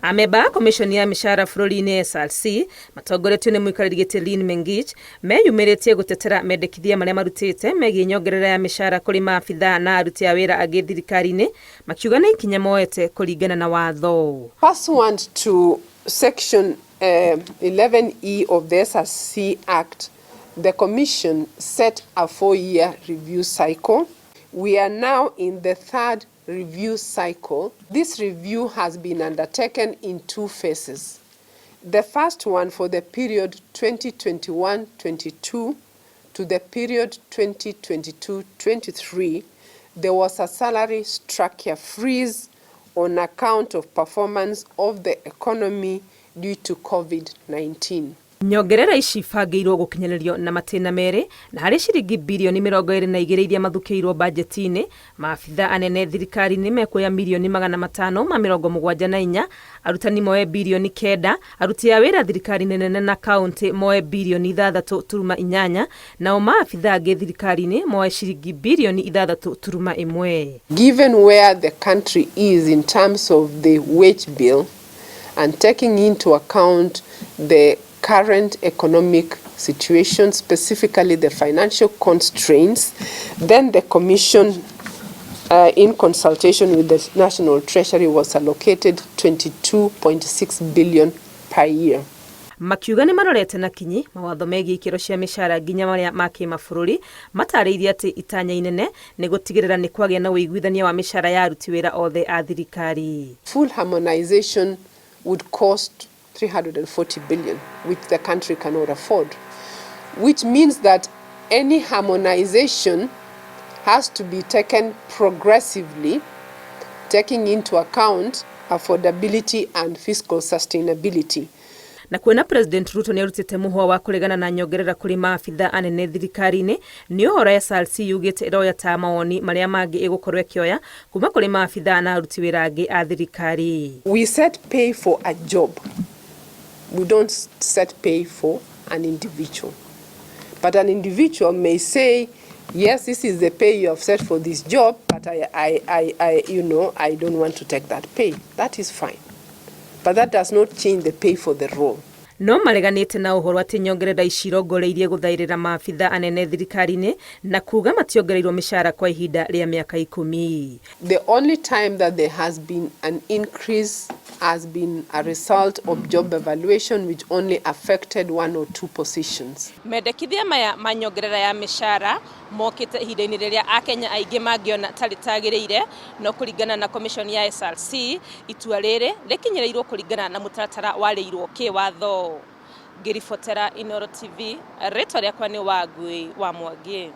Ameba commission ya mĩcaara bũrũri-inĩ SRC matongoretio nĩ mũikarĩri gĩtĩ Lynn Mengich meyumĩrĩtie gũtetera mendekithia marĩa marutĩte megiĩ nyongerera ya mĩcaara kũrĩ maabithaa na aruti a wĩra angĩ thirikari-inĩ makiuga nĩ ikinya moete kũringana na watho. Pursuant to section 11E of the SRC Act, the Commission set a 4-year review cycle. We are now in the third review cycle. This review has been undertaken in 2 phases. The first one for the period 2021-22 to the period 2022-23, there was a salary structure freeze on account of performance of the economy due to COVID-19. Nyongerera ici bangĩirwo gũkinyanĩrio na matĩna merĩ na harĩ ciringi birioni 22 iria mathukĩirwo bajeti-inĩ, maabithaa anene thirikari-inĩ mekuoya mirioni 574, arutani moe birioni 9, aruti a wĩra thirikari-inĩ nene na kaunti moe birioni 6.8, nao maabithaa angĩ thirikari-inĩ moe ciringi birioni 6.1. Given where the country is in terms of the wage bill and taking into account the current economic situation, specifically the financial constraints, then the Commission, in consultation with the National Treasury, was allocated 22.6 billion per year. Makiuga nĩ marorete na kinyi mawatho megiĩ ikĩro cia mĩcaara nginya marĩa ma kĩmabũrũri, matarĩirie atĩ itanya inene nĩ gũtigĩrĩra nĩ kwagĩa na ũiguithania wa mĩcaara ya aruti wĩra othe a thirikari. Full harmonization would cost 340 billion, which the country cannot afford, which means that any harmonization has to be taken progressively, taking into account affordability and fiscal sustainability. Na kuona President Ruto nĩ arutĩte mũhwa wa kũregana na nyongerera kũrĩ maabithaa anene thirikari-inĩ, nĩ ũhoro SRC yugĩte ĩroya ta mawoni marĩa mangĩ ĩgũkorwo ĩkĩoya kuma kũrĩ maabithaa na aruti wĩra angĩ a thirikari. We set pay for a job. We don't set pay for an individual. But an individual may say, yes, this is the pay you have set for this job, but I don't want to take that pay. That is fine. But that does not change the pay for the role. No mareganĩte na ũhoro atĩ nyongerera ici irongoreirie gũthaĩrĩra maabithaa anene thirikari-inĩ na kuga mationgereirwo mĩcaara kwa ihinda rĩa mĩaka 10. The only time that there has been an increase has been a result of job evaluation which only affected 1 or 2 positions. Mendekithia maya ma nyongerera ya mĩcaara mokĩte ihinda-inĩ rĩrĩa Akenya aingĩ mangĩona tarĩ tagĩrĩire, no kũringana na commission ya SRC itua rĩrĩ rĩkinyĩrĩirwo kũringana na mũtaratara warĩirwo kĩwatho. Gũtetera Inooro TV, rĩtwa rĩakwa nĩ Wangui wa Mwangi.